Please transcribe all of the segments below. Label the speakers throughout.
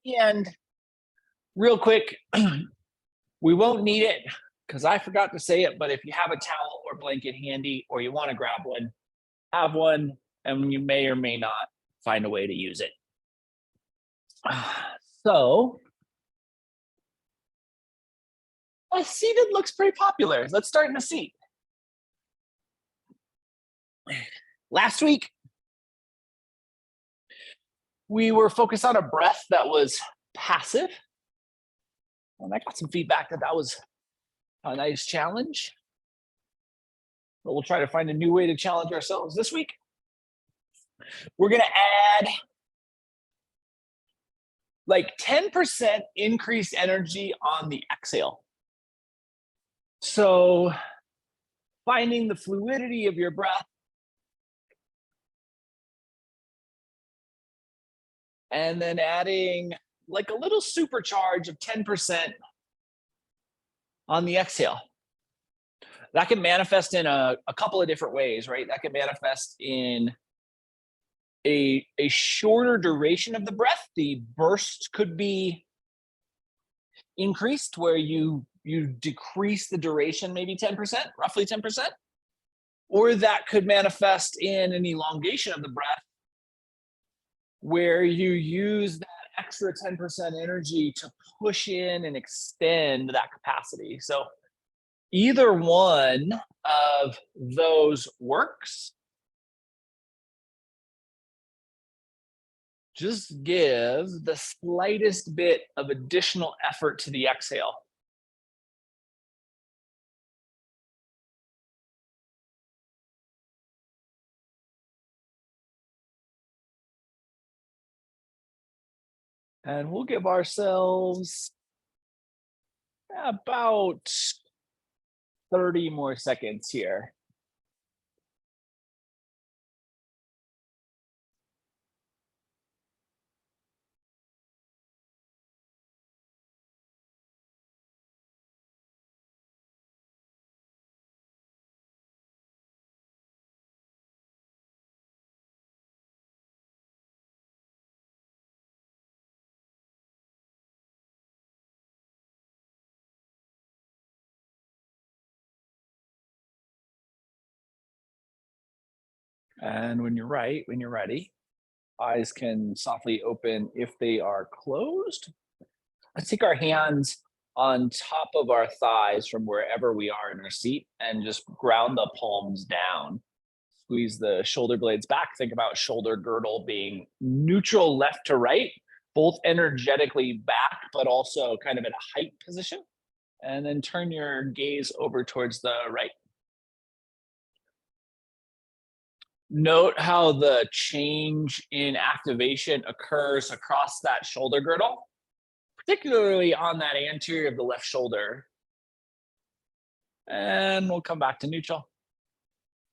Speaker 1: And real quick, we won't need it because I forgot to say it, but if you have a towel or blanket handy or you want to grab one, have one, and you may or may not find a way to use it. So, seated looks pretty popular. Let's start in a seat. Last week, we were focused on a breath that was passive. And I got some feedback that that was a nice challenge. But we'll try to find a new way to challenge ourselves this week. We're going to add like 10% increased energy on the exhale. So finding the fluidity of your breath and then adding like a little supercharge of 10% on the exhale. That can manifest in a couple of different ways, right? That can manifest in a shorter duration of the breath. The burst could be increased where you decrease the duration maybe 10%, roughly 10%. Or that could manifest in an elongation of the breath where you use that extra 10% energy to push in and extend that capacity. So either one of those works. Just give the slightest bit of additional effort to the exhale. And we'll give ourselves about 30 more seconds here. And when you're ready, eyes can softly open if they are closed. Let's take our hands on top of our thighs from wherever we are in our seat and just ground the palms down. Squeeze the shoulder blades back. Think about shoulder girdle being neutral left to right, both energetically back, but also kind of in a height position. And then turn your gaze over towards the right. Note how the change in activation occurs across that shoulder girdle, particularly on that anterior of the left shoulder. And we'll come back to neutral.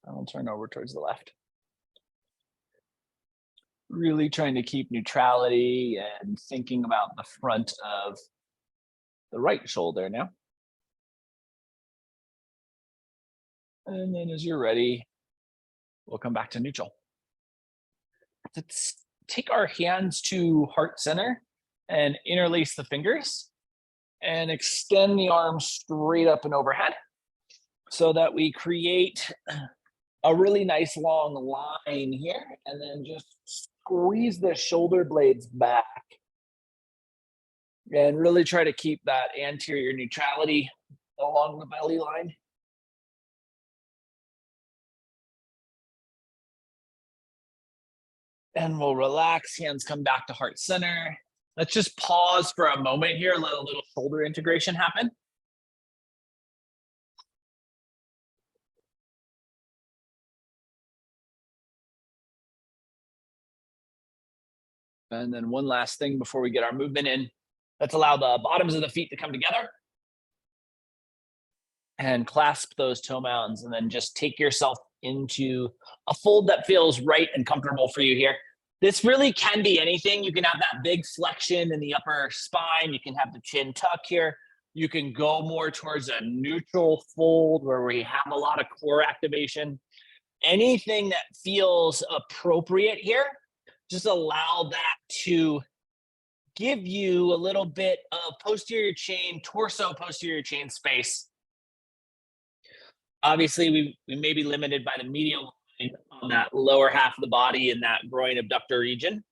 Speaker 1: And we'll turn over towards the left. Really trying to keep neutrality and thinking about the front of the right shoulder now. And then as you're ready, we'll come back to neutral. Let's take our hands to heart center and interlace the fingers and extend the arms straight up and overhead so that we create a really nice long line here, and then just squeeze the shoulder blades back and really try to keep that anterior neutrality along the belly line. And we'll relax, hands come back to heart center. Let's just pause for a moment here, let a little shoulder integration happen. And then one last thing before we get our movement in. Let's allow the bottoms of the feet to come together. And clasp those toe mounds, and then just take yourself into a fold that feels right and comfortable for you here. This really can be anything. You can have that big flexion in the upper spine. You can have the chin tuck here. You can go more towards a neutral fold where we have a lot of core activation. Anything that feels appropriate here, just allow that to give you a little bit of posterior chain, torso posterior chain space. Obviously, we may be limited by the medial line on that lower half of the body in that groin abductor region.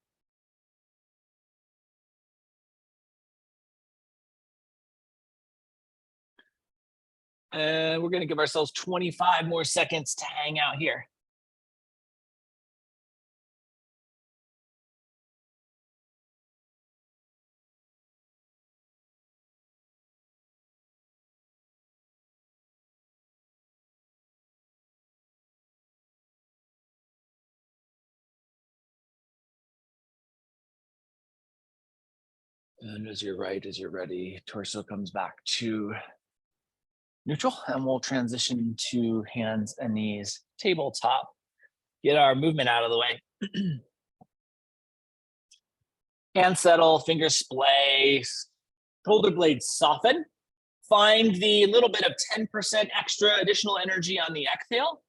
Speaker 1: And we're going to give ourselves 25 more seconds to hang out here. And as you're ready, torso comes back to neutral, and we'll transition to hands and knees, tabletop. Get our movement out of the way. Hands settle, fingers splay, shoulder blades soften. Find the little bit of 10% extra additional energy on the exhale.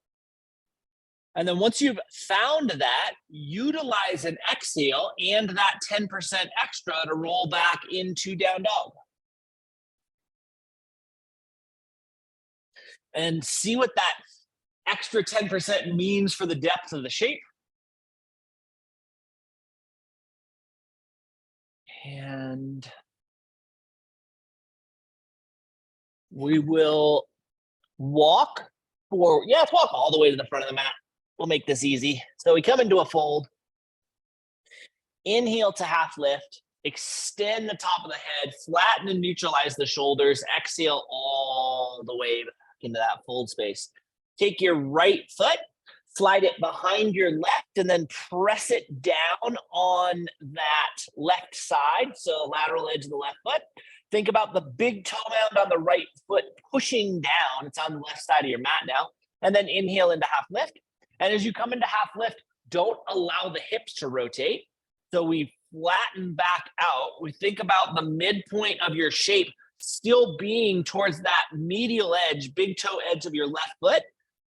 Speaker 1: And then once you've found that, utilize an exhale and that 10% extra to roll back into down dog. And see what that extra 10% means for the depth of the shape. And we will walk forward. Yeah, let's walk all the way to the front of the mat. We'll make this easy. So we come into a fold. Inhale to half lift. Extend the top of the head. Flatten and neutralize the shoulders. Exhale all the way back into that fold space. Take your right foot, slide it behind your left, and then press it down on that left side. So lateral edge of the left foot. Think about the big toe mound on the right foot pushing down. It's on the left side of your mat now. And then inhale into half lift. And as you come into half lift, don't allow the hips to rotate. So we flatten back out. We think about the midpoint of your shape still being towards that medial edge, big toe edge of your left foot.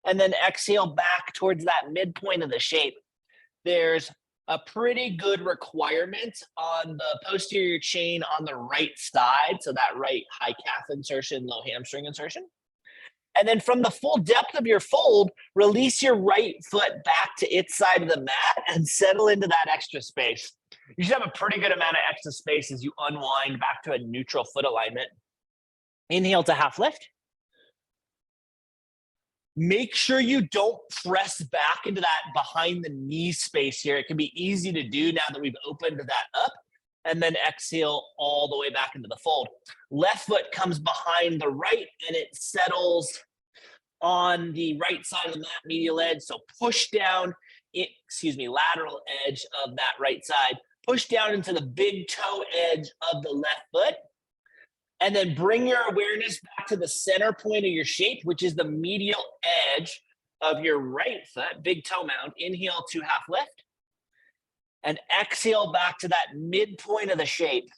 Speaker 1: And then exhale back towards that midpoint of the shape. There's a pretty good requirement on the posterior chain on the right side. So that right high calf insertion, low hamstring insertion. And then from the full depth of your fold, release your right foot back to its side of the mat and settle into that extra space. You should have a pretty good amount of extra space as you unwind back to a neutral foot alignment. Inhale to half lift. Make sure you don't press back into that behind the knee space here. It can be easy to do now that we've opened that up. And then exhale all the way back into the fold. Left foot comes behind the right and it settles on the right side of the mat, medial edge. So push down, lateral edge of that right side. Push down into the big toe edge of the left foot. And then bring your awareness back to the center point of your shape, which is the medial edge of your right foot, big toe mound. Inhale to half lift. And exhale back to that midpoint of the shape.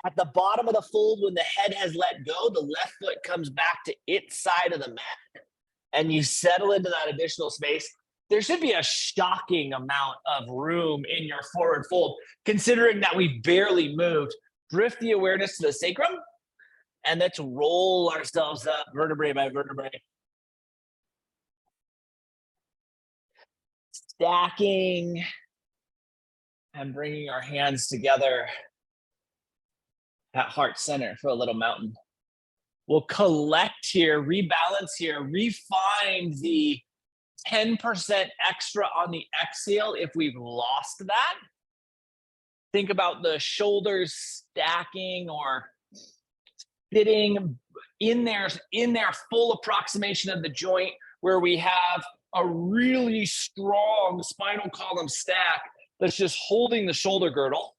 Speaker 1: At the bottom of the fold, when the head has let go, the left foot comes back to its side of the mat. And you settle into that additional space. There should be a shocking amount of room in your forward fold, considering that we barely moved. Drift the awareness to the sacrum. And let's roll ourselves up vertebrae by vertebrae. Stacking and bringing our hands together at heart center for a little mountain. We'll collect here, rebalance here, refine the 10% extra on the exhale if we've lost that. Think about the shoulders stacking or sitting in their full approximation of the joint where we have a really strong spinal column stack that's just holding the shoulder girdle.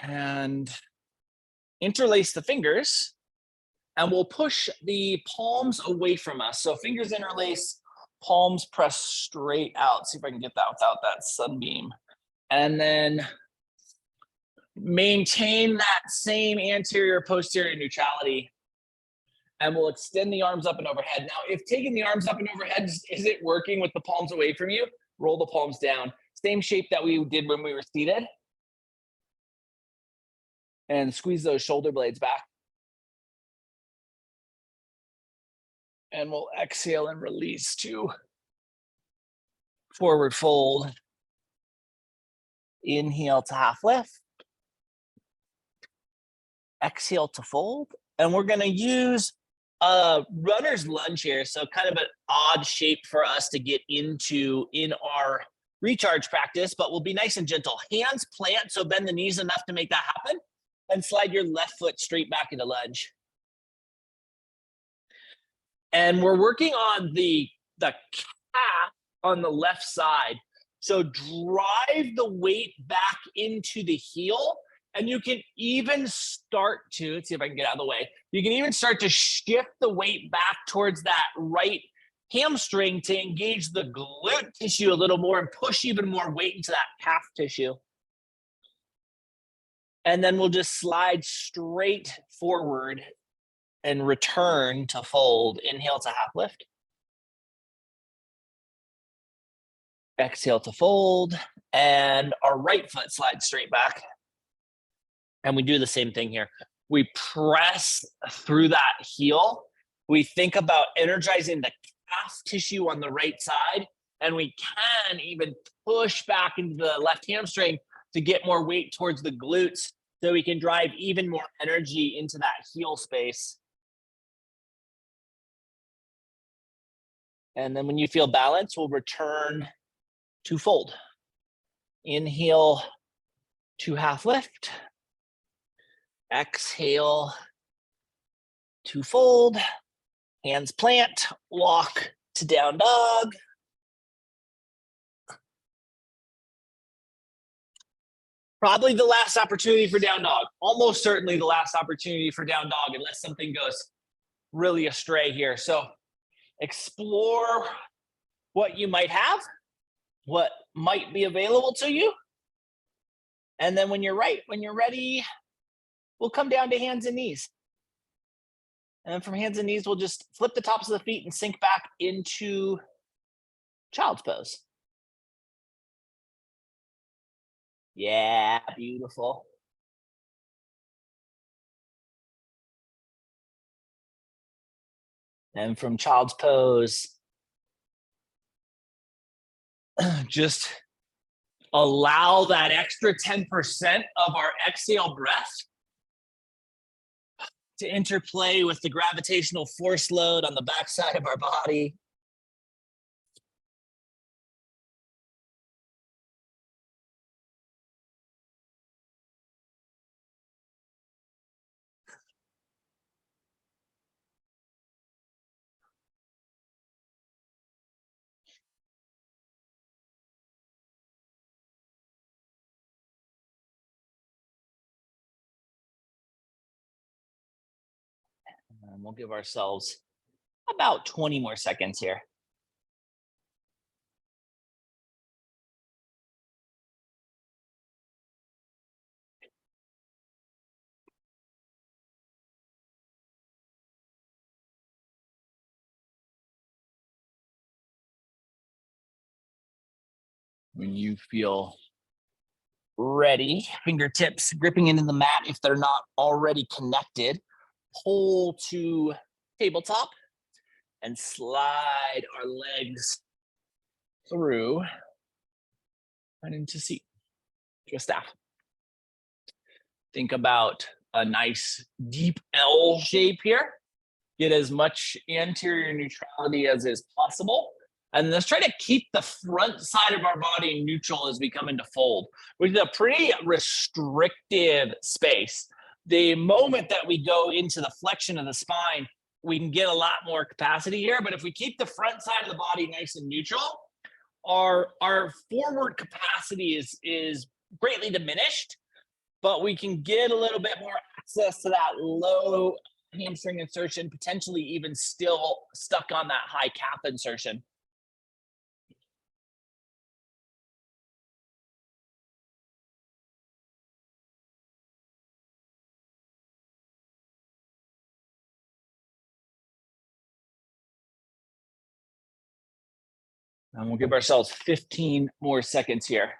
Speaker 1: And interlace the fingers, and we'll push the palms away from us. So fingers interlace, palms press straight out. See if I can get that without that sunbeam. And then maintain that same anterior posterior neutrality. And we'll extend the arms up and overhead. Now, if taking the arms up and overhead isn't working with the palms away from you, roll the palms down. Same shape that we did when we were seated. And squeeze those shoulder blades back. And we'll exhale and release to forward fold. Inhale to half lift. Exhale to fold. And we're going to use a runner's lunge here. So kind of an odd shape for us to get into in our recharge practice, but we'll be nice and gentle. Hands plant, so bend the knees enough to make that happen. And slide your left foot straight back into lunge. And we're working on the calf on the left side. So drive the weight back into the heel. And you can even start to, let's see if I can get out of the way. You can even start to shift the weight back towards that right hamstring to engage the glute tissue a little more and push even more weight into that calf tissue. And then we'll just slide straight forward and return to fold. Inhale to half lift. Exhale to fold. And our right foot slides straight back. And we do the same thing here. We press through that heel. We think about energizing the calf tissue on the right side. And we can even push back into the left hamstring to get more weight towards the glutes so we can drive even more energy into that heel space. And then when you feel balance, we'll return to fold. Inhale to half lift. Exhale to fold. Hands plant, walk to down dog. Probably the last opportunity for down dog. Almost certainly the last opportunity for down dog unless something goes really astray here. So explore what you might have, what might be available to you. And then when you're ready, we'll come down to hands and knees. And then from hands and knees, we'll just flip the tops of the feet and sink back into child's pose. Yeah, beautiful. And from child's pose, just allow that extra 10% of our exhale breath to interplay with the gravitational force load on the backside of our body. And we'll give ourselves about 20 more seconds here. When you feel ready, fingertips gripping into the mat if they're not already connected, pull to tabletop and slide our legs through and into seat to a staff. Think about a nice deep L shape here. Get as much anterior neutrality as is possible. And let's try to keep the front side of our body neutral as we come into fold, which is a pretty restrictive space. The moment that we go into the flexion of the spine, we can get a lot more capacity here. But if we keep the front side of the body nice and neutral, our forward capacity is greatly diminished, but we can get a little bit more access to that low hamstring insertion, potentially even still stuck on that high calf insertion. And we'll give ourselves 15 more seconds here.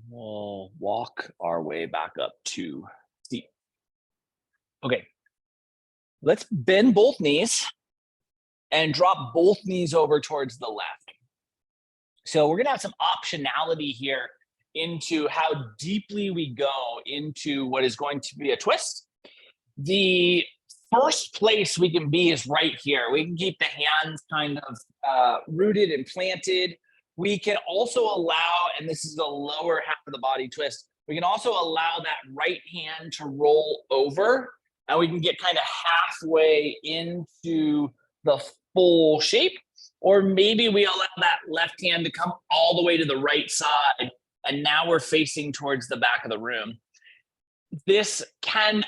Speaker 1: We'll walk our way back up to seat. Okay, let's bend both knees and drop both knees over towards the left. So we're gonna have some optionality here into how deeply we go into what is going to be a twist. The first place we can be is right here. We can keep the hands kind of rooted and planted. We can also allow, and this is the lower half of the body twist, we can also allow that right hand to roll over, and we can get kind of halfway into the full shape. Or maybe we allow that left hand to come all the way to the right side, and now we're facing towards the back of the room. This can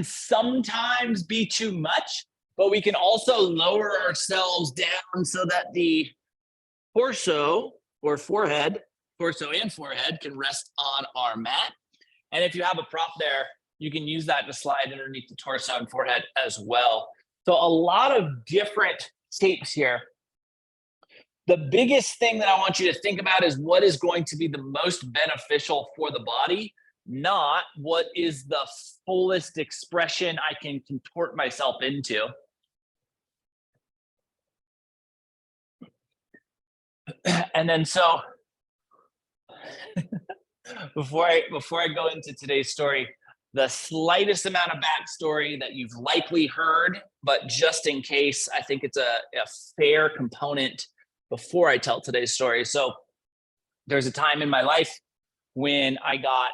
Speaker 1: sometimes be too much, but we can also lower ourselves down so that the torso and forehead can rest on our mat. And if you have a prop there, you can use that to slide underneath the torso and forehead as well. So a lot of different shapes here. The biggest thing that I want you to think about is what is going to be the most beneficial for the body, not what is the fullest expression I can contort myself into. And then so before I go into today's story, the slightest amount of backstory that you've likely heard, but just in case, I think it's a fair component before I tell today's story. So there's a time in my life when I got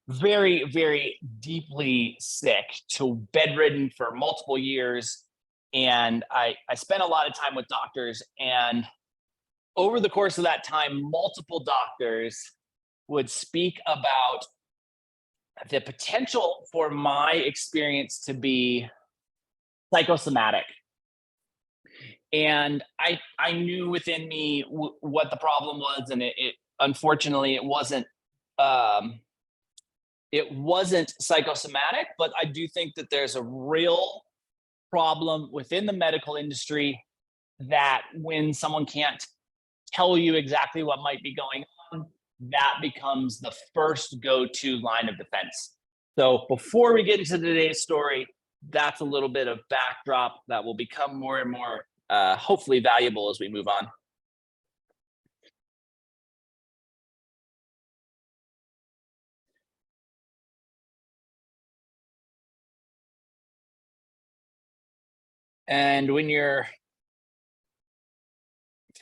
Speaker 1: very, very deeply sick, to bedridden for multiple years. And I spent a lot of time with doctors, and over the course of that time, multiple doctors would speak about the potential for my experience to be psychosomatic. And I knew within me what the problem was, and it unfortunately it wasn't psychosomatic, but I do think that there's a real problem within the medical industry that when someone can't tell you exactly what might be going on, that becomes the first go-to line of defense. So before we get into today's story, that's a little bit of backdrop that will become more and more hopefully valuable as we move on. And when you're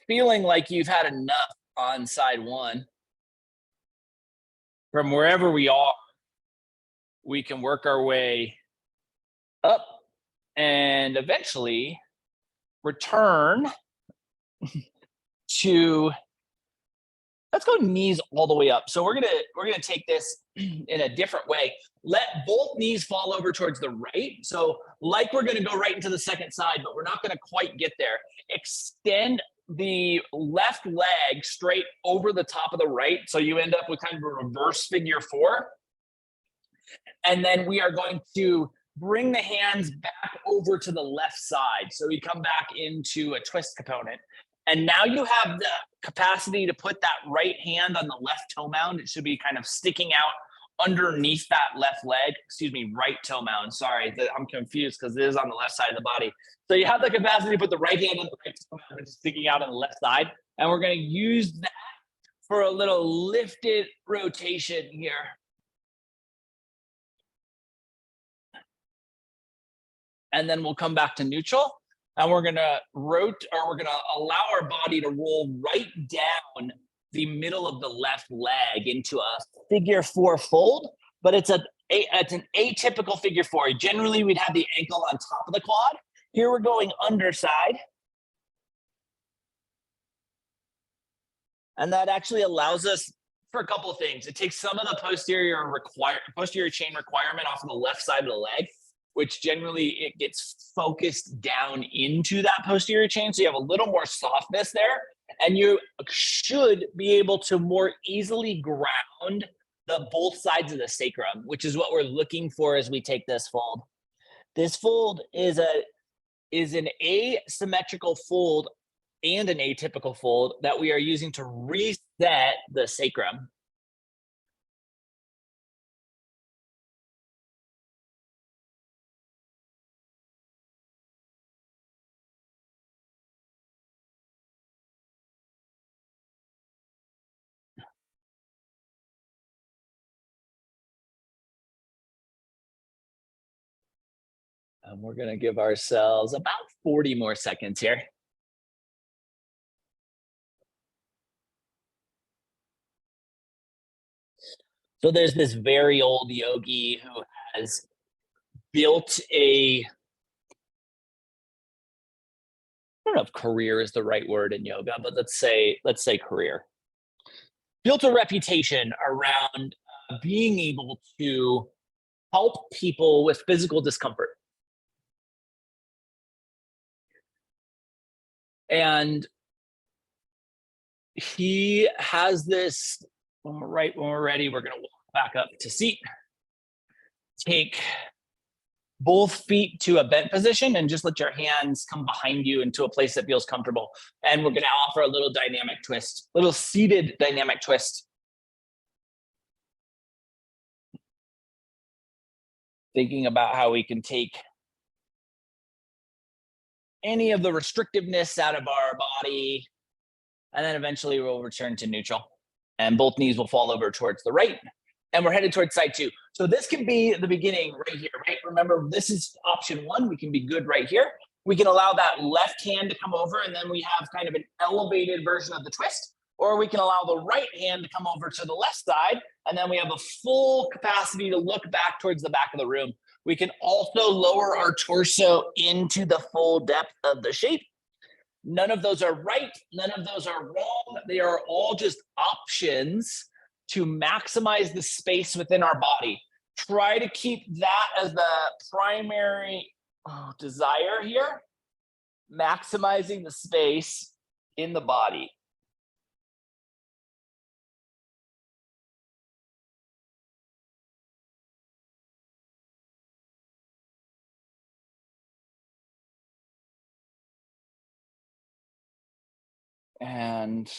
Speaker 1: feeling like you've had enough on side one, from wherever we are, we can work our way up and eventually return to, let's go knees all the way up. So we're gonna take this in a different way. Let both knees fall over towards the right. So like we're gonna go right into the second side, but we're not gonna quite get there. Extend the left leg straight over the top of the right. So you end up with kind of a reverse figure four. And then we are going to bring the hands back over to the left side. So we come back into a twist component. And now you have the capacity to put that right hand on the left toe mound. It should be kind of sticking out underneath that left leg, right toe mound. Sorry, I'm confused because it is on the left side of the body. So you have the capacity to put the right hand on the right toe mound, which is sticking out on the left side. And we're going to use that for a little lifted rotation here. And then we'll come back to neutral. And we're gonna allow our body to roll right down the middle of the left leg into a figure four fold, but it's an atypical figure four. Generally, we'd have the ankle on top of the quad. Here we're going underside. And that actually allows us for a couple of things. It takes some of the posterior chain requirement off of the left side of the leg, which generally it gets focused down into that posterior chain. So you have a little more softness there. And you should be able to more easily ground the both sides of the sacrum, which is what we're looking for as we take this fold. This fold is an asymmetrical fold and an atypical fold that we are using to reset the sacrum. And we're gonna give ourselves about 40 more seconds here. So there's this very old yogi who has built I don't know if career is the right word in yoga, but let's say career. Built a reputation around being able to help people with physical discomfort. And he has this, when we're ready, we're gonna walk back up to seat. Take both feet to a bent position and just let your hands come behind you into a place that feels comfortable. And we're gonna offer a little dynamic twist, little seated dynamic twist. Thinking about how we can take any of the restrictiveness out of our body, and then eventually we'll return to neutral. And both knees will fall over towards the right, and we're headed towards side two. So this can be the beginning right here, right? Remember, this is option one. We can be good right here. We can allow that left hand to come over, and then we have kind of an elevated version of the twist. Or we can allow the right hand to come over to the left side, and then we have a full capacity to look back towards the back of the room. We can also lower our torso into the full depth of the shape. None of those are right. None of those are wrong. They are all just options to maximize the space within our body. Try to keep that as the primary desire here, maximizing the space in the body. And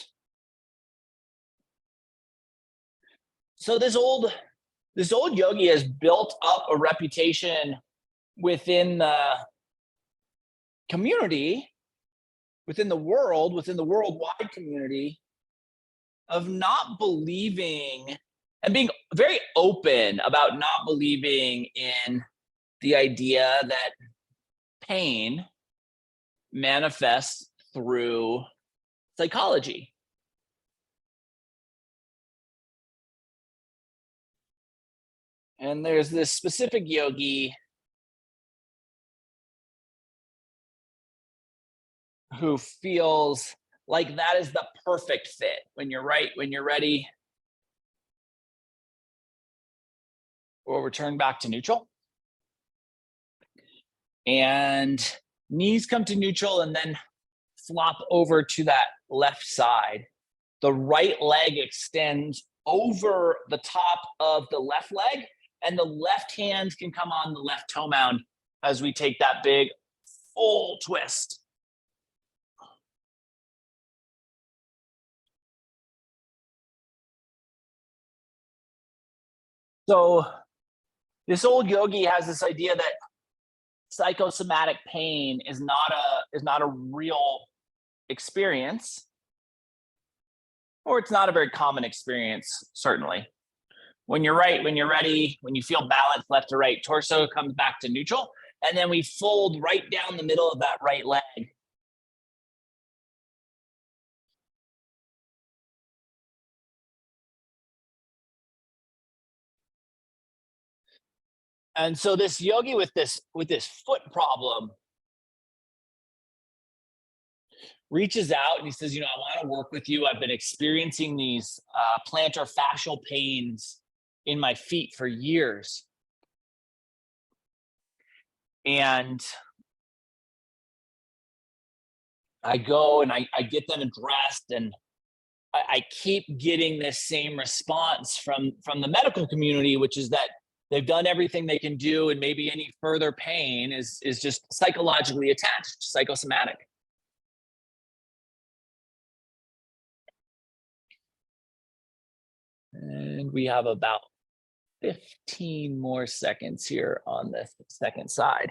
Speaker 1: so this old yogi has built up a reputation within the community, within the worldwide community, of not believing and being very open about not believing in the idea that pain manifests through psychology. And there's this specific yogi who feels like that is the perfect fit. When you're right, when you're ready, we'll return back to neutral. And knees come to neutral and then flop over to that left side. The right leg extends over the top of the left leg, and the left hand can come on the left toe mound as we take that big full twist. So this old yogi has this idea that psychosomatic pain is not a real experience, or it's not a very common experience, certainly. When you're right, when you're ready, when you feel balanced left to right, torso comes back to neutral, and then we fold right down the middle of that right leg. And so this yogi with this foot problem reaches out and he says, I want to work with you. I've been experiencing these plantar fascial pains in my feet for years. And I go and I get them addressed, and I keep getting this same response from the medical community, which is that they've done everything they can do, and maybe any further pain is just psychologically attached, psychosomatic. And we have about 15 more seconds here on the second side.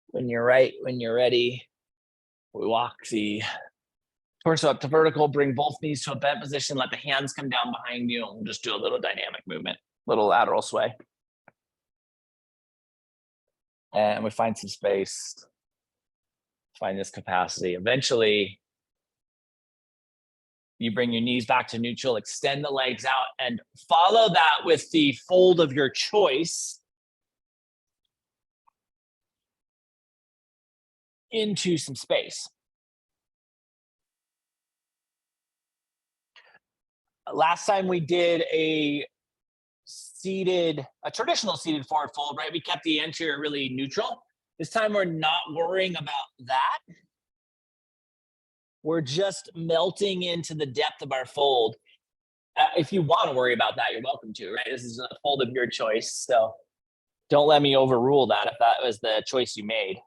Speaker 1: When you're right, when you're ready, we walk the torso up to vertical, bring both knees to a bent position, let the hands come down behind you, and we'll just do a little dynamic movement, little lateral sway. And we find some space, find this capacity. Eventually, you bring your knees back to neutral, extend the legs out, and follow that with the fold of your choice into some space. Last time we did a traditional seated forward fold, right? We kept the anterior really neutral. This time we're not worrying about that. We're just melting into the depth of our fold. If you want to worry about that, you're welcome to, right? This is a fold of your choice. So don't let me overrule that if that was the choice you made.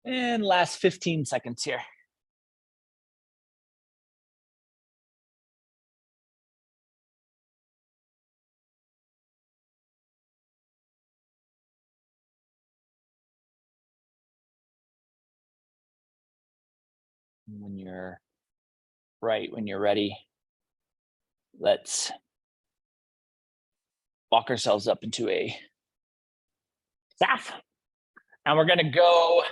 Speaker 1: And last 15 seconds here. When you're right, when you're ready, let's walk ourselves up into a staff. And we're gonna go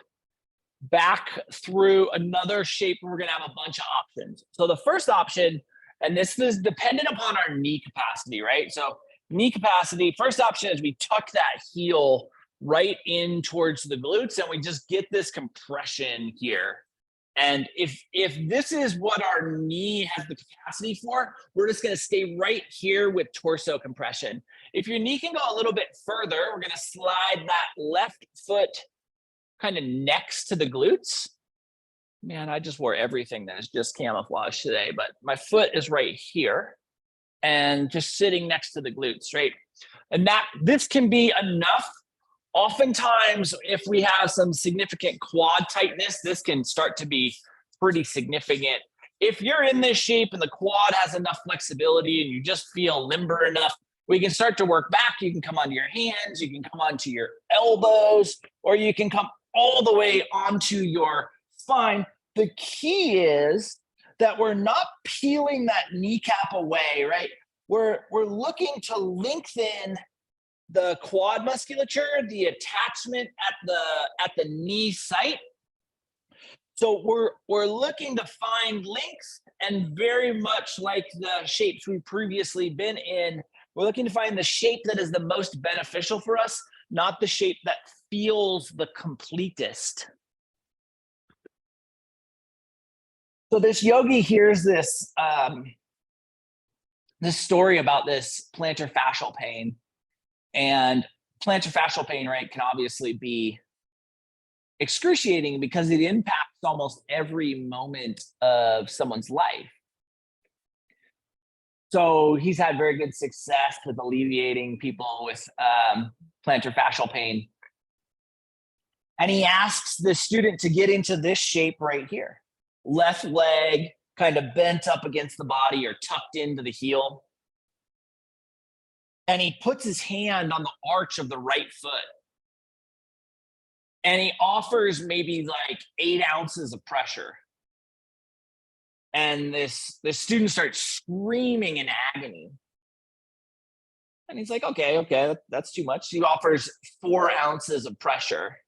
Speaker 1: back through another shape. We're gonna have a bunch of options. So the first option, and this is dependent upon our knee capacity, right? So knee capacity, first option is we tuck that heel right in towards the glutes and we just get this compression here. And if this is what our knee has the capacity for, we're just gonna stay right here with torso compression. If your knee can go a little bit further, we're gonna slide that left foot kind of next to the glutes. Man, I just wore everything that is just camouflage today, but my foot is right here and just sitting next to the glutes, right? And this can be enough. Oftentimes, if we have some significant quad tightness, this can start to be pretty significant. If you're in this shape and the quad has enough flexibility and you just feel limber enough, we can start to work back. You can come onto your hands, you can come onto your elbows, or you can come all the way onto your spine. The key is that we're not peeling that kneecap away, right? We're looking to lengthen the quad musculature, the attachment at the knee site. So we're looking to find length, and very much like the shapes we've previously been in, we're looking to find the shape that is the most beneficial for us, not the shape that feels the completest. So this yogi hears this story about this plantar fascial pain. And plantar fascial pain, right, can obviously be excruciating because it impacts almost every moment of someone's life. So he's had very good success with alleviating people with plantar fascial pain. And he asks the student to get into this shape right here. Left leg kind of bent up against the body or tucked into the heel. And he puts his hand on the arch of the right foot. And he offers maybe like 8 ounces of pressure. And this student starts screaming in agony. And he's like, okay, that's too much. He offers 4 ounces of pressure.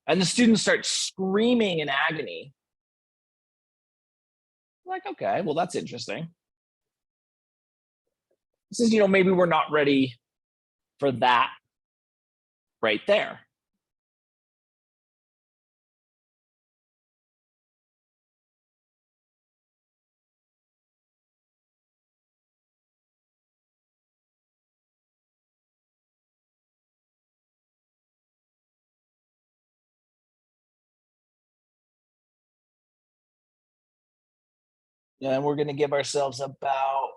Speaker 1: And the student starts screaming in agony. I'm like, okay, well, that's interesting. He says, maybe we're not ready for that right there. And we're going to give ourselves about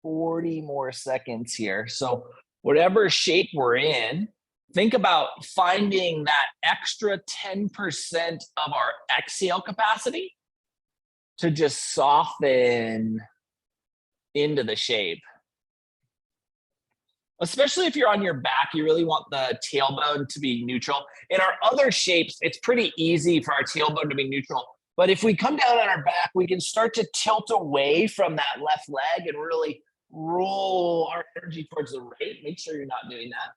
Speaker 1: 40 more seconds here. So whatever shape we're in, think about finding that extra 10% of our exhale capacity to just soften into the shape. Especially if you're on your back, you really want the tailbone to be neutral. In our other shapes, it's pretty easy for our tailbone to be neutral. But if we come down on our back, we can start to tilt away from that left leg and really roll our energy towards the right. Make sure you're not doing that.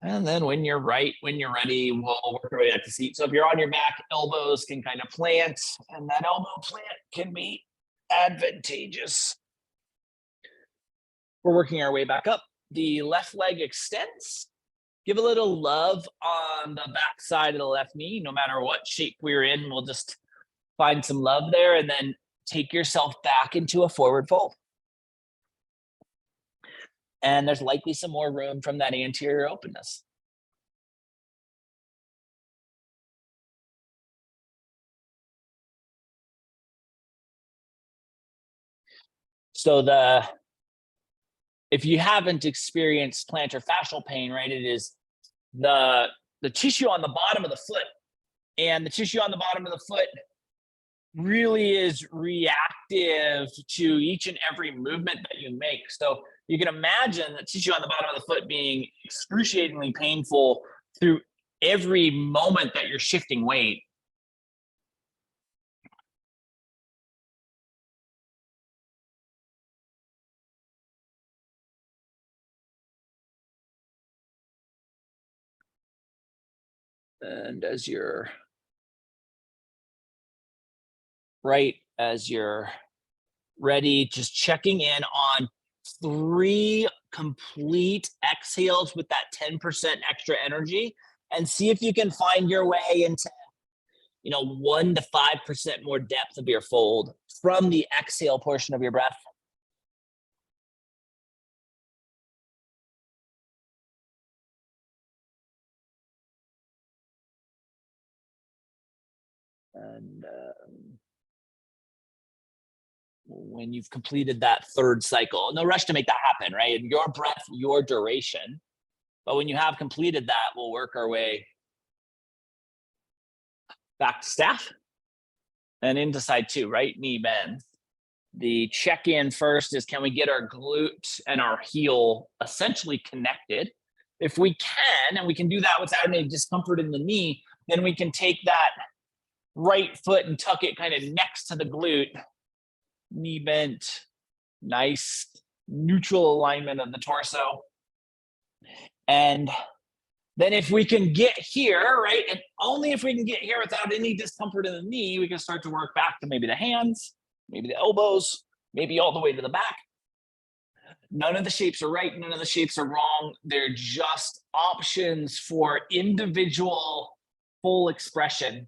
Speaker 1: And then when you're ready, we'll work our way back to seat. So if you're on your back, elbows can kind of plant, and that elbow plant can be advantageous. We're working our way back up. The left leg extends. Give a little love on the back side of the left knee. No matter what shape we're in, we'll just find some love there, and then take yourself back into a forward fold. And there's likely some more room from that anterior openness. So if you haven't experienced plantar fascial pain, right, it is the tissue on the bottom of the foot, and the tissue on the bottom of the foot really is reactive to each and every movement that you make. So you can imagine the tissue on the bottom of the foot being excruciatingly painful through every moment that you're shifting weight. And as you're ready, just checking in on 3 complete exhales with that 10% extra energy, and see if you can find your way into 1 to 5% more depth of your fold from the exhale portion of your breath. And when you've completed that 3rd cycle, no rush to make that happen, right? Your breath, your duration. But when you have completed that, we'll work our way back to staff and into side 2, right knee bend. The check-in first is, can we get our glute and our heel essentially connected? If we can, and we can do that without any discomfort in the knee, then we can take that right foot and tuck it kind of next to the glute, knee bent, nice neutral alignment of the torso. And then if we can get here, right, and only if we can get here without any discomfort in the knee, we can start to work back to maybe the hands, maybe the elbows, maybe all the way to the back. None of the shapes are right, none of the shapes are wrong. They're just options for individual full expression.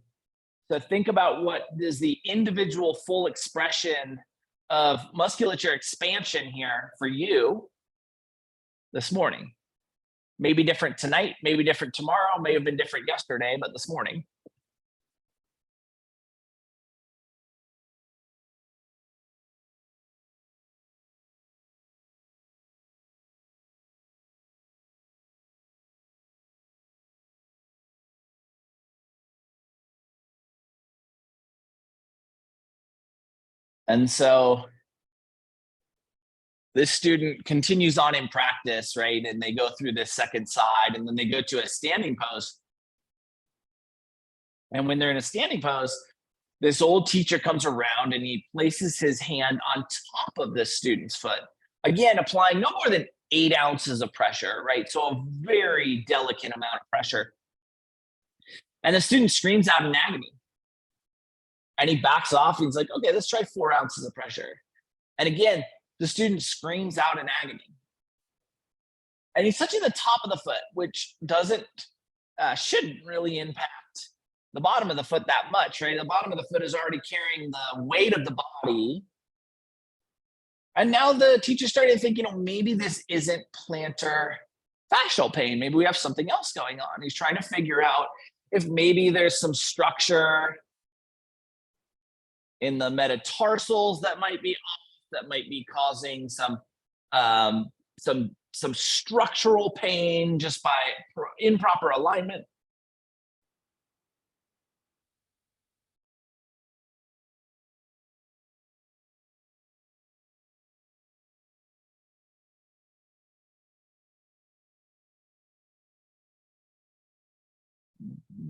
Speaker 1: So think about what is the individual full expression of musculature expansion here for you this morning. Maybe different tonight, maybe different tomorrow, may have been different yesterday, but this morning. And so this student continues on in practice, right? And they go through this second side, and then they go to a standing pose. And when they're in a standing pose, This old teacher comes around and he places his hand on top of the student's foot. Again, applying no more than 8 ounces of pressure, right? So a very delicate amount of pressure. And the student screams out in agony. And he backs off. He's like, okay, let's try 4 ounces of pressure. And again, the student screams out in agony. And he's touching the top of the foot, which shouldn't really impact the bottom of the foot that much, right? The bottom of the foot is already carrying the weight of the body. And now the teacher started thinking, oh, maybe this isn't plantar fascial pain. Maybe we have something else going on. He's trying to figure out if maybe there's some structure in the metatarsals that might be off, that might be causing some structural pain just by improper alignment.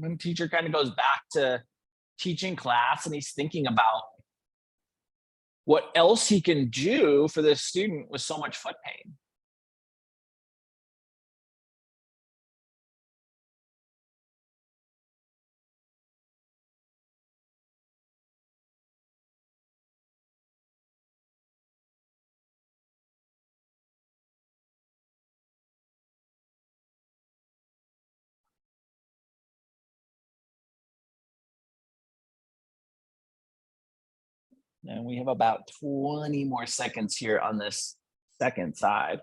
Speaker 1: When teacher kind of goes back to teaching class and he's thinking about what else he can do for this student with so much foot pain. And we have about 20 more seconds here on this second side.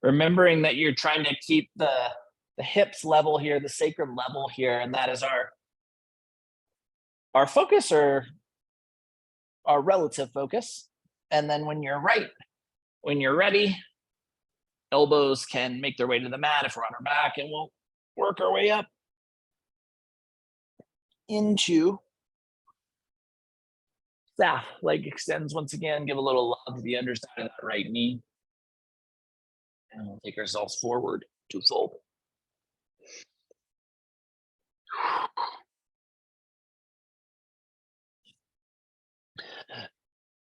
Speaker 1: Remembering that you're trying to keep the hips level here, the sacrum level here, and that is our focus, or our relative focus. And then when you're ready, elbows can make their way to the mat if we're on our back, and we'll work our way up into staff. Leg extends once again. Give a little love to the underside of that right knee. And we'll take ourselves forward to fold.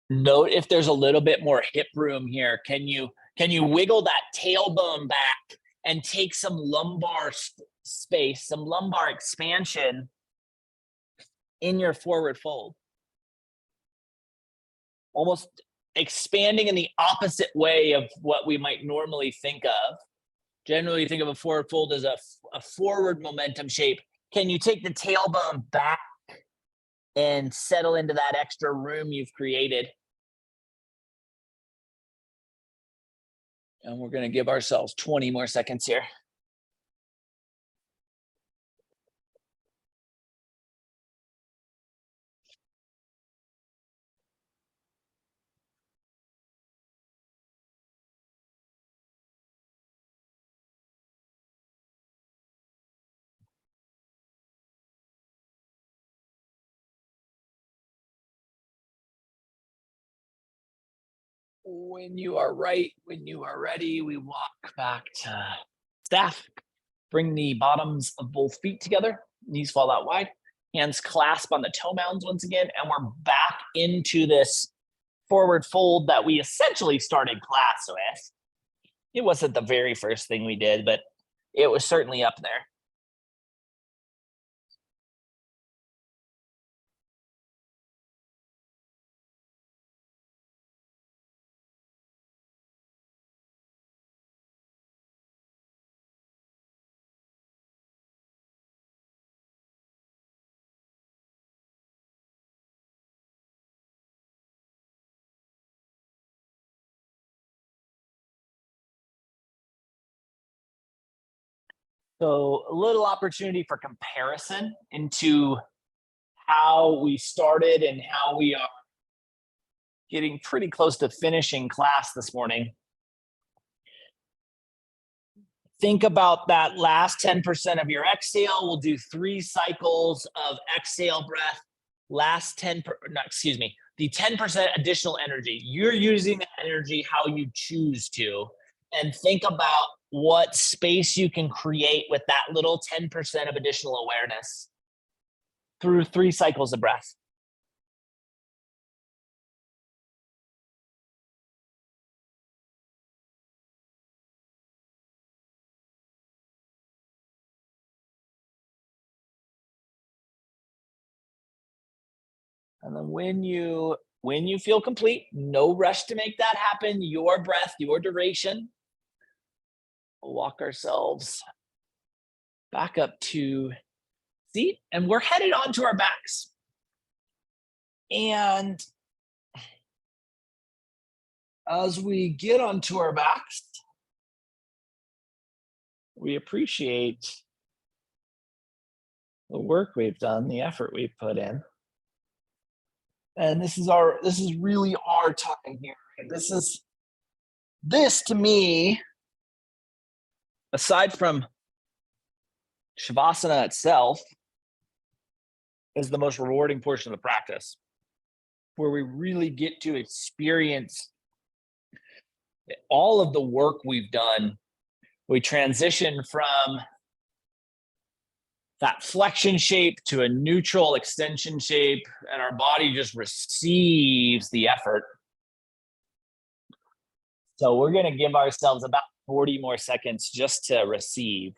Speaker 1: Note if there's a little bit more hip room here. Can you wiggle that tailbone back and take some lumbar space, some lumbar expansion in your forward fold? Almost expanding in the opposite way of what we might normally think of. Generally, think of a forward fold as a forward momentum shape. Can you take the tailbone back and settle into that extra room you've created? And we're going to give ourselves 20 more seconds here. When you are ready, we walk back to staff. Bring the bottoms of both feet together. Knees fall out wide. Hands clasp on the toe mounds once again. And we're back into this forward fold that we essentially started class with. It wasn't the very first thing we did, but it was certainly up there. So a little opportunity for comparison into how we started and how we are getting pretty close to finishing class this morning. Think about that last 10% of your exhale. We'll do 3 cycles of exhale breath last 10, not, excuse me, the 10% additional energy. You're using that energy how you choose to, and think about what space you can create with that little 10% of additional awareness through 3 cycles of breath. And then when you feel complete, no rush to make that happen, your breath, your duration. We'll walk ourselves back up to seat, and we're headed onto our backs. And as we get onto our backs, we appreciate the work we've done, the effort we've put in. And this is really our time here. This to me, aside from Shavasana itself, is the most rewarding portion of the practice, where we really get to experience all of the work we've done. We transition from that flexion shape to a neutral extension shape, and our body just receives the effort. So we're going to give ourselves about 40 more seconds just to receive.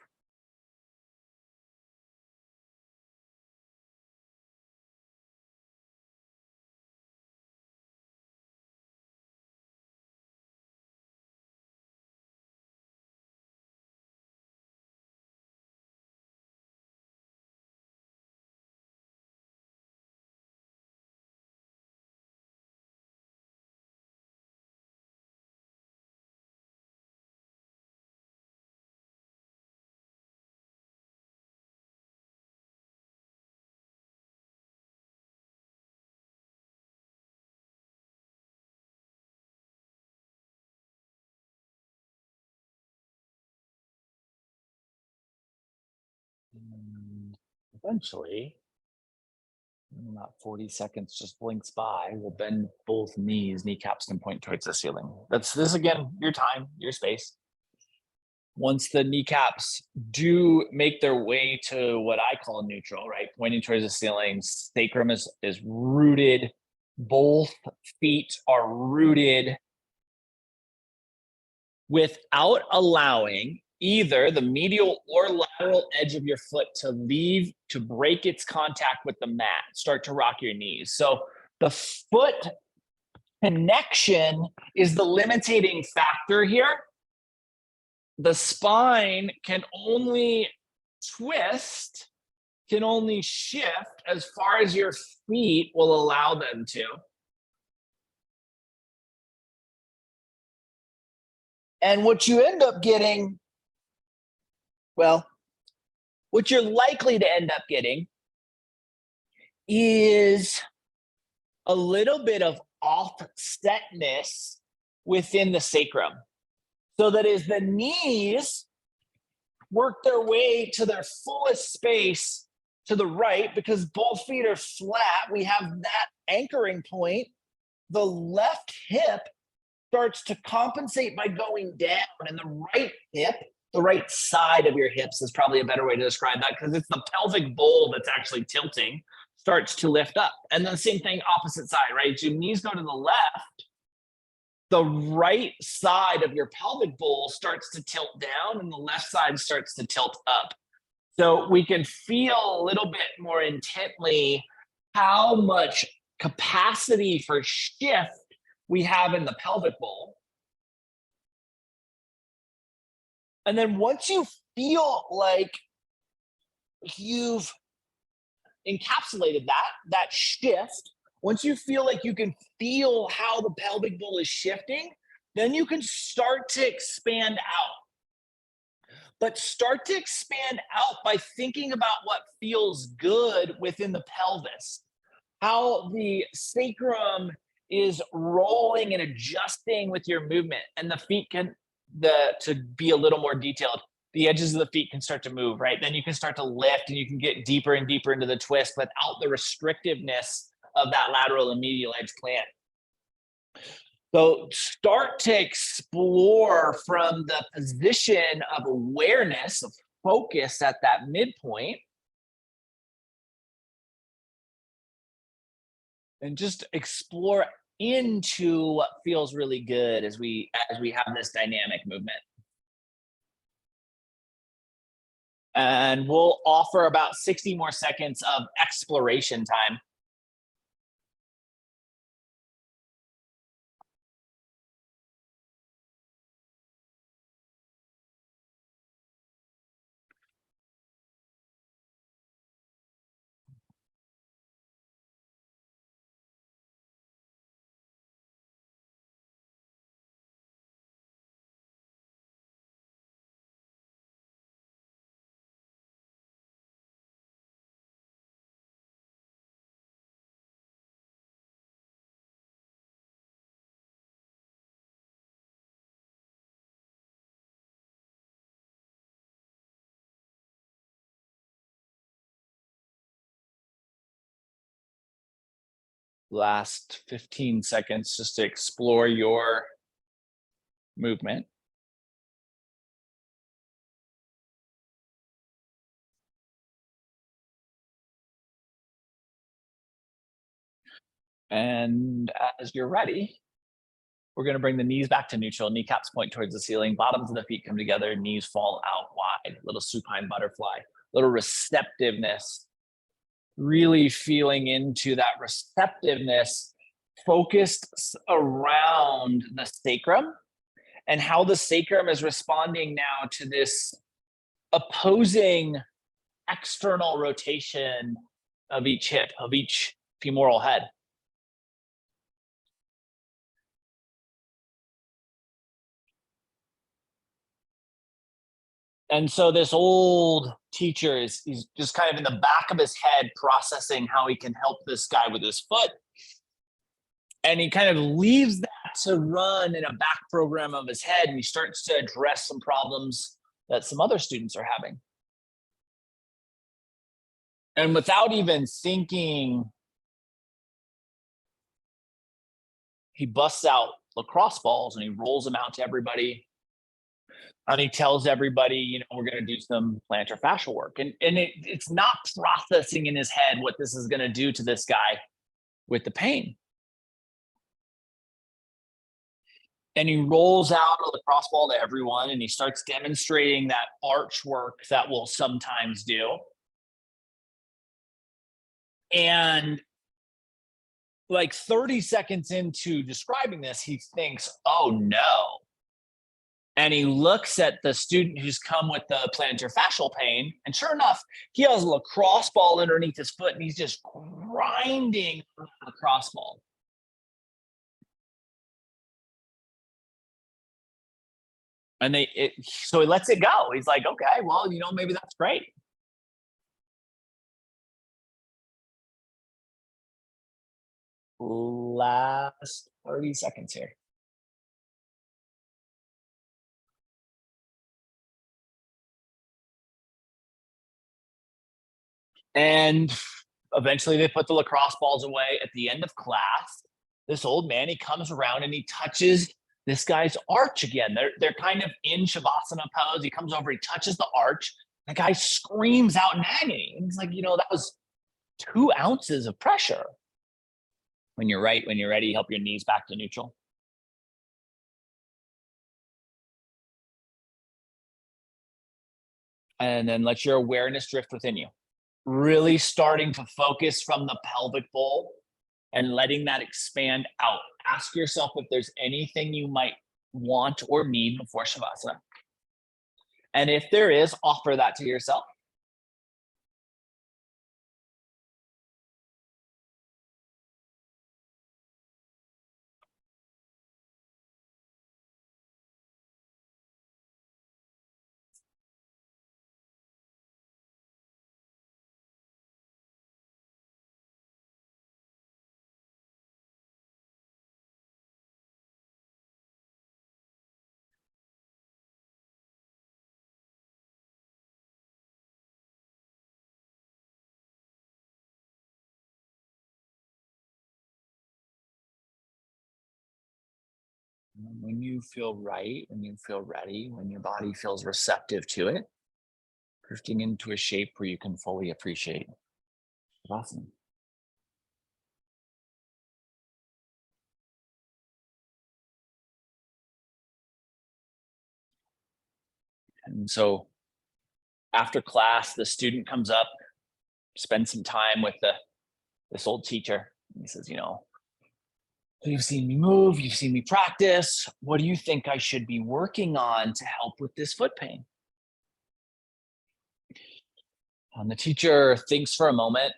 Speaker 1: Eventually, about 40 seconds just blinks by. We'll bend both knees, kneecaps can point towards the ceiling. This again, your time, your space. Once the kneecaps do make their way to what I call neutral, right, pointing towards the ceiling, sacrum is rooted, both feet are rooted, without allowing either the medial or lateral edge of your foot to break its contact with the mat. Start to rock your knees. So the foot connection is the limiting factor here. The spine can only twist, can only shift as far as your feet will allow them to. And what you end up getting, well, what you're likely to end up getting is a little bit of offsetness within the sacrum. So that as the knees work their way to their fullest space to the right, because both feet are flat, we have that anchoring point. The left hip starts to compensate by going down, and the right hip, the right side of your hips is probably a better way to describe that, because it's the pelvic bowl that's actually tilting, starts to lift up. And then the same thing, opposite side, right? Your knees go to the left, the right side of your pelvic bowl starts to tilt down, and the left side starts to tilt up. So we can feel a little bit more intently how much capacity for shift we have in the pelvic bowl. And then once you feel like you've encapsulated that shift, once you feel like you can feel how the pelvic bowl is shifting, then you can start to expand out. But start to expand out by thinking about what feels good within the pelvis, how the sacrum is rolling and adjusting with your movement, and the feet to be a little more detailed, the edges of the feet can start to move, right? Then you can start to lift and you can get deeper and deeper into the twist without the restrictiveness of that lateral and medial edge plant. So start to explore from the position of awareness, of focus at that midpoint. And just explore into what feels really good as we have this dynamic movement. And we'll offer about 60 more seconds of exploration time. Last 15 seconds just to explore your movement. And as you're ready, we're going to bring the knees back to neutral, kneecaps point towards the ceiling, bottoms of the feet come together, knees fall out wide, little supine butterfly, little receptiveness, really feeling into that receptiveness focused around the sacrum and how the sacrum is responding now to this opposing external rotation of each hip, of each femoral head. And so this old teacher is he's just kind of in the back of his head processing how he can help this guy with his foot. And he kind of leaves that to run in a back program of his head, and he starts to address some problems that some other students are having. And without even thinking, he busts out lacrosse balls and he rolls them out to everybody. And he tells everybody, you know, we're going to do some plantar fascial work. And it's not processing in his head what this is going to do to this guy with the pain. And he rolls out a lacrosse ball to everyone and he starts demonstrating that arch work that we'll sometimes do. And like 30 seconds into describing this, he thinks, oh no. And he looks at the student who's come with the plantar fascial pain. And sure enough, he has a lacrosse ball underneath his foot and he's just grinding the lacrosse ball. And so he lets it go. He's like, okay, well, you know, maybe that's great. Last 30 seconds here. And eventually they put the lacrosse balls away. At the end of class, this old man, he comes around and he touches this guy's arch again. They're kind of in Shavasana pose. He comes over, he touches the arch. The guy screams out in agony. And he's like, you know, that was 2 ounces of pressure. When you're ready, help your knees back to neutral. And then let your awareness drift within you. Really starting to focus from the pelvic bowl and letting that expand out. Ask yourself if there's anything you might want or need before Shavasana. And if there is, offer that to yourself. And when you feel right, when you feel ready, when your body feels receptive to it, drifting into a shape where you can fully appreciate. Awesome. And so after class, the student comes up, spends some time with this old teacher. He says, you've seen me move, you've seen me practice. What do you think I should be working on to help with this foot pain? And the teacher thinks for a moment.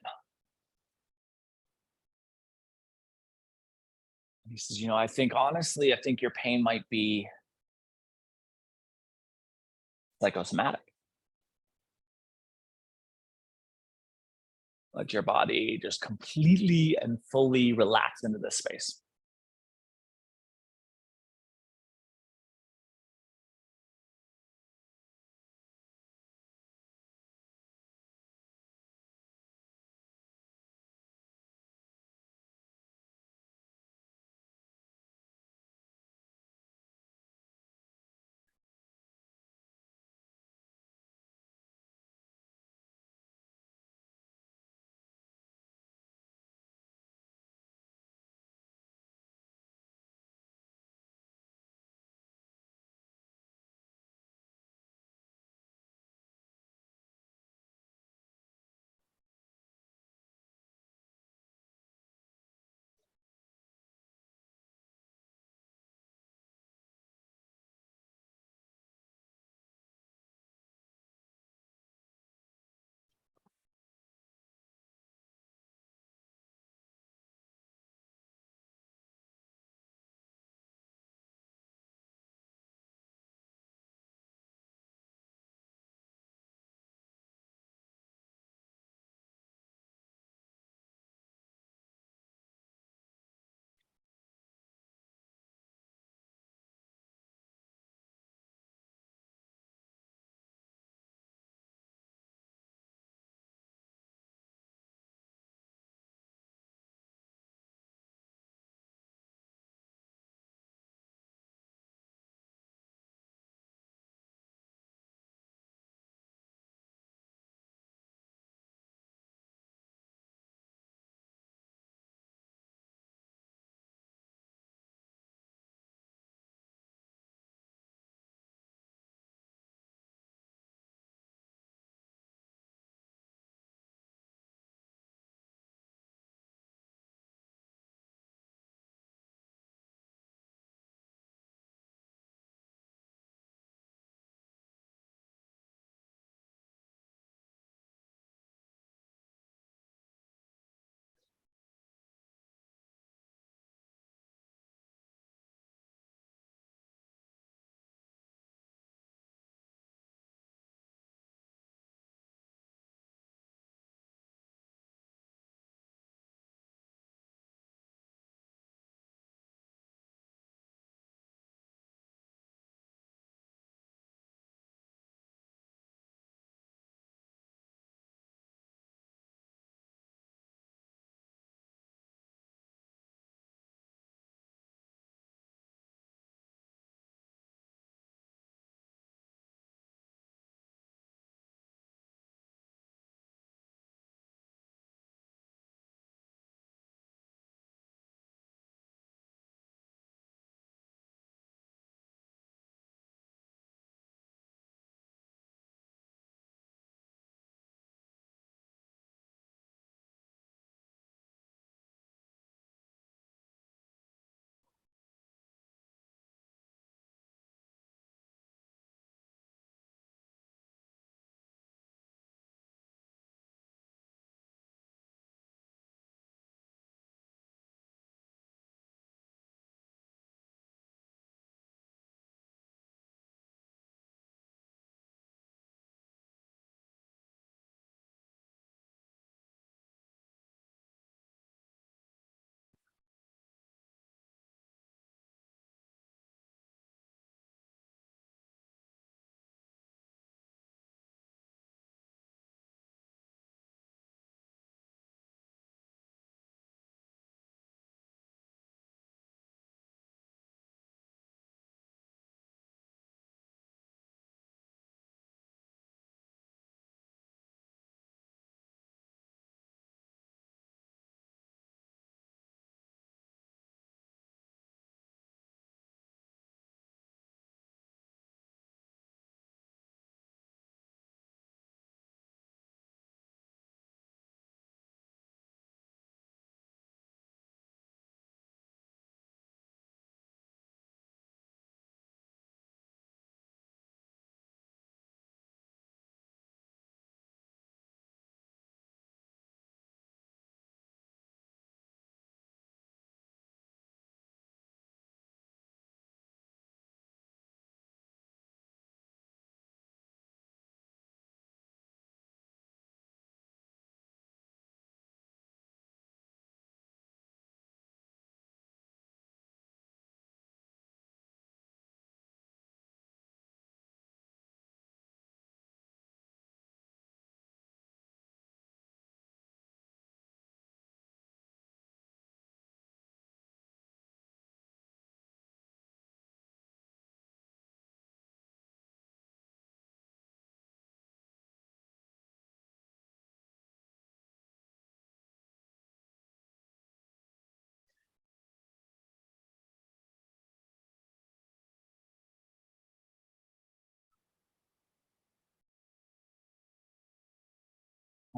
Speaker 1: He says, I think honestly, I think your pain might be psychosomatic. Let your body just completely and fully relax into this space.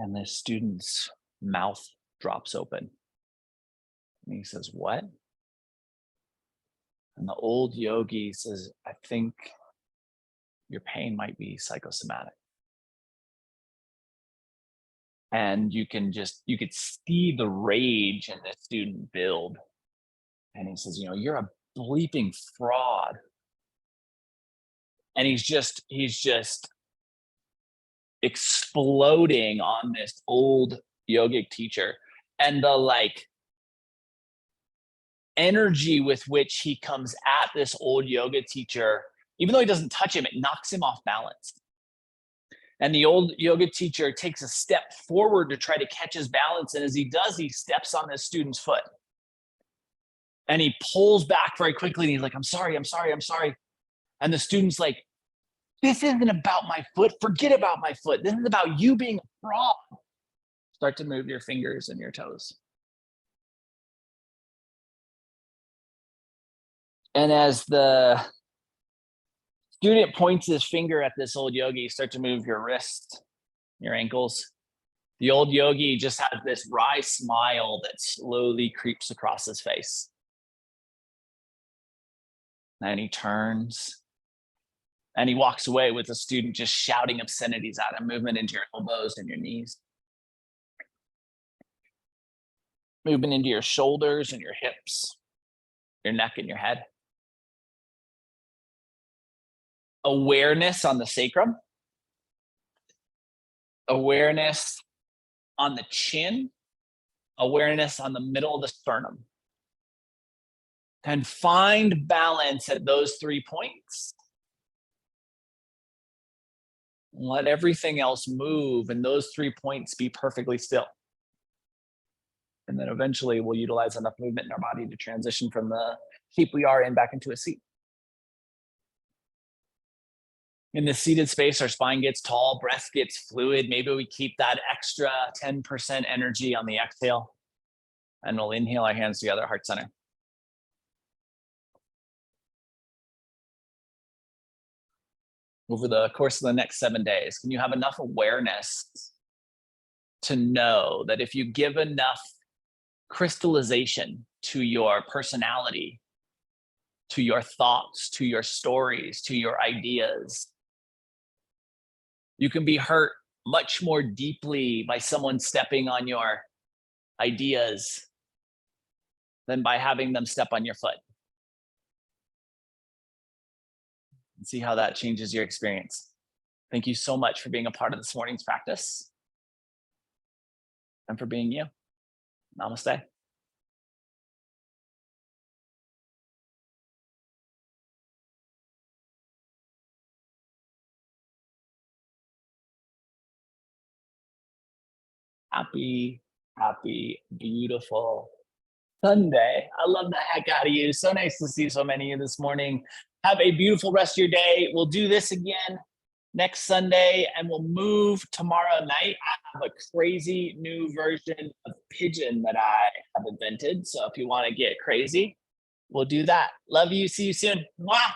Speaker 1: And the student's mouth drops open. And he says, "What?" And the old yogi says, "I think your pain might be psychosomatic." And you could see the rage in the student build. And he says, "You're a bleeping fraud." And he's just exploding on this old yogic teacher. And the energy with which he comes at this old yoga teacher, even though he doesn't touch him, it knocks him off balance. And the old yoga teacher takes a step forward to try to catch his balance. And as he does, he steps on this student's foot. And he pulls back very quickly. And he's like, "I'm sorry, I'm sorry, I'm sorry." And the student's like, "This isn't about my foot. Forget about my foot. This is about you being a fraud." Start to move your fingers and your toes. And as the student points his finger at this old yogi, start to move your wrists, your ankles. The old yogi just has this wry smile that slowly creeps across his face. And he turns and he walks away with the student just shouting obscenities at him, movement into your elbows and your knees, movement into your shoulders and your hips, your neck and your head. Awareness on the sacrum, awareness on the chin, awareness on the middle of the sternum. And find balance at those 3 points. Let everything else move, and those 3 points be perfectly still. And then eventually we'll utilize enough movement in our body to transition from the shape we are in back into a seat. In the seated space, our spine gets tall, breath gets fluid. Maybe we keep that extra 10% energy on the exhale. And we'll inhale our hands together, heart center. Over the course of the next 7 days, can you have enough awareness to know that if you give enough crystallization to your personality, to your thoughts, to your stories, to your ideas, you can be hurt much more deeply by someone stepping on your ideas than by having them step on your foot. And see how that changes your experience. Thank you so much for being a part of this morning's practice and for being you. Namaste. Happy, beautiful Sunday. I love the heck out of you. So nice to see so many of you this morning. Have a beautiful rest of your day. We'll do this again next Sunday, and we'll move tomorrow night. I have a crazy new version of Pigeon that I have invented. So if you want to get crazy, we'll do that. Love you. See you soon. Mwah!